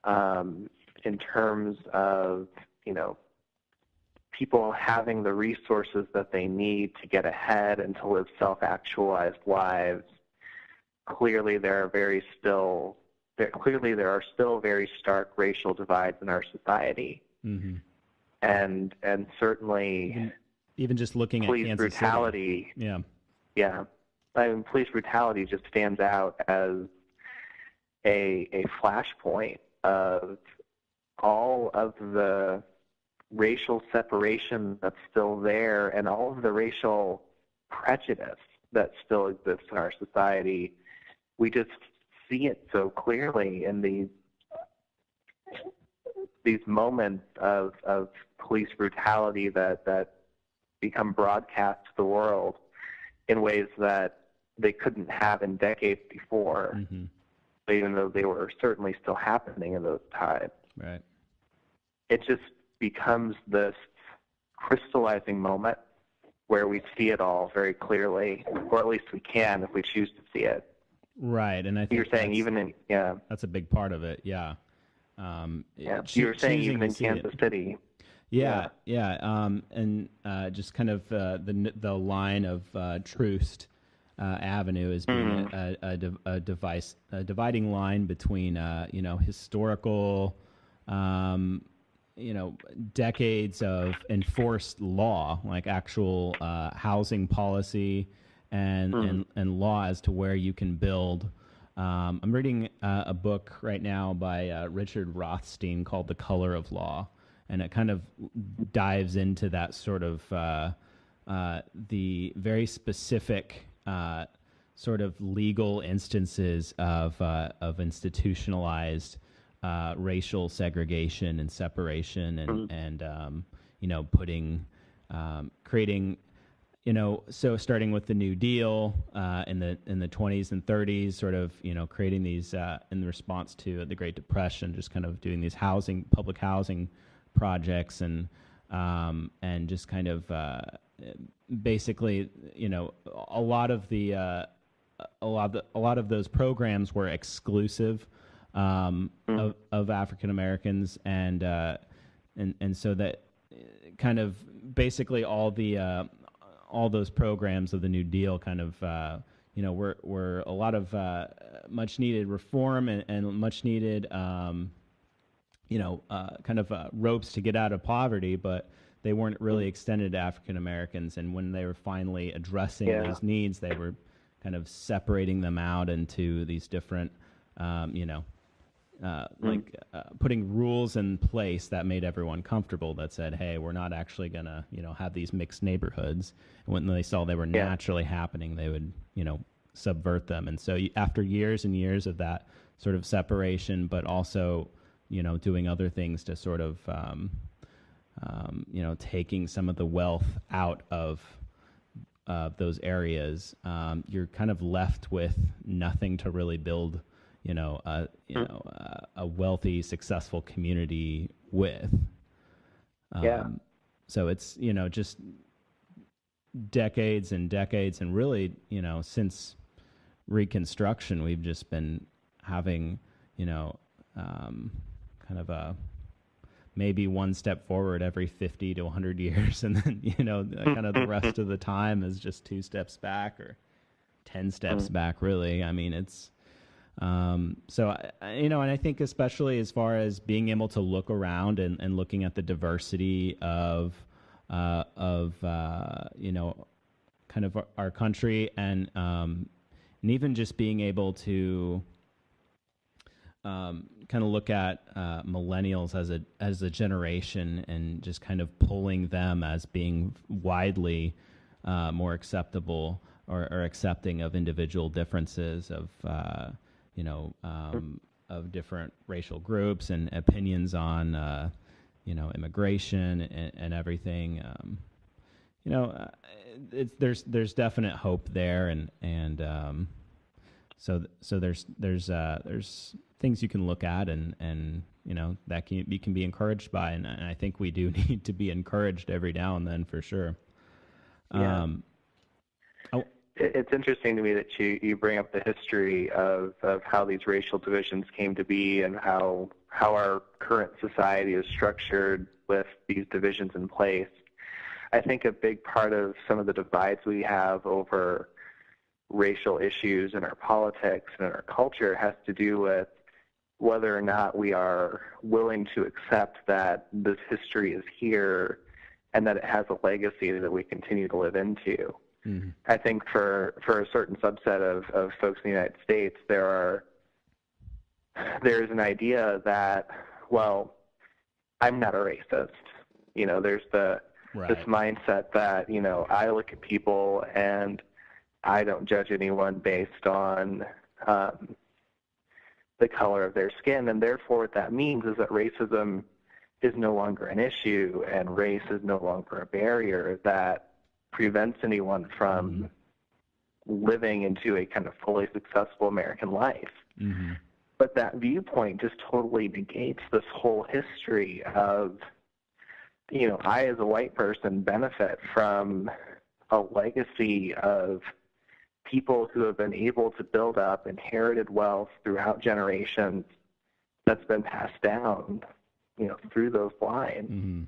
in terms of, people having the resources that they need to get ahead and to live self-actualized lives. Clearly, there are still very stark racial divides in our society, and certainly even just looking at police brutality. City. Yeah. I mean, police brutality just stands out as a flashpoint of all of the racial separation that's still there and all of the racial prejudice that still exists in our society. We just see it so clearly in these moments of police brutality that become broadcast to the world in ways that they couldn't have in decades before, even though they were certainly still happening in those times. Right. It just becomes this crystallizing moment where we see it all very clearly, or at least we can if we choose to see it. Right, and I think you're saying that's a big part of it. Yeah. You were saying even in Kansas City. Yeah. And just kind of the line of Troost Avenue as being a dividing line between historical decades of enforced law, like actual housing policy and law as to where you can build. I'm reading a book right now by Richard Rothstein called The Color of Law, and it kind of dives into that sort of the very specific sort of legal instances of institutionalized racial segregation and separation and creating, so starting with the New Deal in the 20s and 30s, sort of, creating these in response to the Great Depression, just kind of doing these public housing projects and just kind of basically, a lot of those programs were exclusive of African Americans, and so that kind of basically all those programs of the New Deal kind of were a lot of much needed reform and much needed kind of ropes to get out of poverty, but they weren't really extended to African Americans. And when they were finally addressing these needs, they were kind of separating them out into these different putting rules in place that made everyone comfortable, that said, hey, we're not actually going to, have these mixed neighborhoods. And when they saw they were naturally happening, they would, subvert them. And so after years and years of that sort of separation, but also, doing other things to sort of, taking some of the wealth out of those areas, you're kind of left with nothing to really build a wealthy, successful community with. So it's, just decades and decades, and really, since Reconstruction, we've just been having, kind of a maybe one step forward every 50 to 100 years, and then, kind of the rest of the time is just 2 steps back or 10 steps back, really. I mean, it's, so, and I think especially as far as being able to look around and looking at the diversity of kind of our country, and even just being able to kind of look at millennials as a generation, and just kind of pulling them as being widely more acceptable or accepting of individual differences of of different racial groups and opinions on immigration and everything. There's definite hope there, and so there's things you can look at and that you can be encouraged by, and I think we do need to be encouraged every now and then, for sure. It's interesting to me that you bring up the history of how these racial divisions came to be, and how how our current society is structured with these divisions in place, I think a big part of some of the divides we have over racial issues in our politics and in our culture has to do with whether or not we are willing to accept that this history is here and that it has a legacy that we continue to live into. Mm-hmm. I think for a certain subset of folks in the United States, there's an idea that, well, I'm not a racist. There's this mindset that, I look at people and I don't judge anyone based on the color of their skin, and therefore what that means is that racism is no longer an issue and race is no longer a barrier that prevents anyone from living into a kind of fully successful American life. Mm-hmm. But that viewpoint just totally negates this whole history of, I as a white person benefit from a legacy of people who have been able to build up inherited wealth throughout generations that's been passed down, through those lines. Mm-hmm.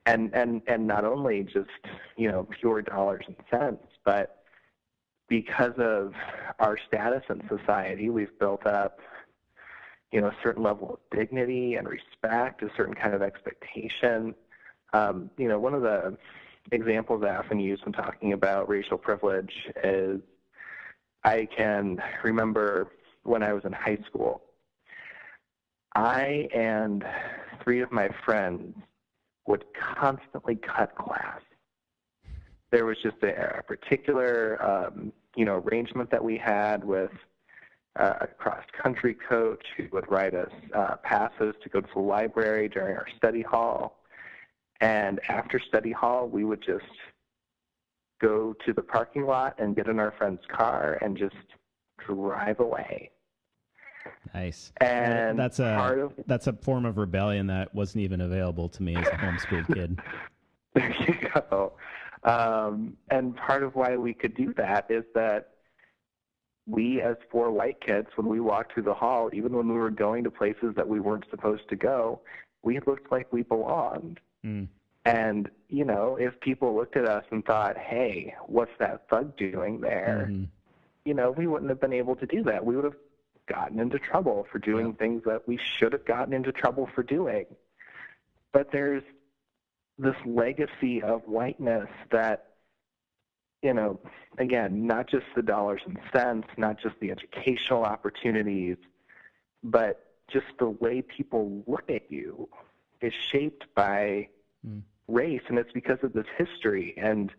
And not only just, pure dollars and cents, but because of our status in society, we've built up, a certain level of dignity and respect, a certain kind of expectation. One of the examples I often use when talking about racial privilege is I can remember when I was in high school, I and 3 of my friends would constantly cut class. There was just a particular, arrangement that we had with a cross-country coach who would write us passes to go to the library during our study hall. And after study hall, we would just go to the parking lot and get in our friend's car and just drive away. Nice. And that's a form of rebellion that wasn't even available to me as a homeschooled kid. There you go. And part of why we could do that is that we, as 4 white kids, when we walked through the hall, even when we were going to places that we weren't supposed to go, we looked like we belonged. Mm. And, if people looked at us and thought, hey, what's that thug doing there? Mm-hmm. We wouldn't have been able to do that. We would have gotten into trouble for doing things that we should have gotten into trouble for doing. But there's this legacy of whiteness that, again, not just the dollars and cents, not just the educational opportunities, but just the way people look at you is shaped by race, and it's because of this history. And,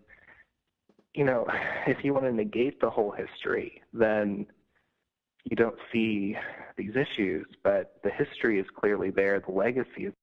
if you want to negate the whole history, then you don't see these issues, but the history is clearly there, the legacy is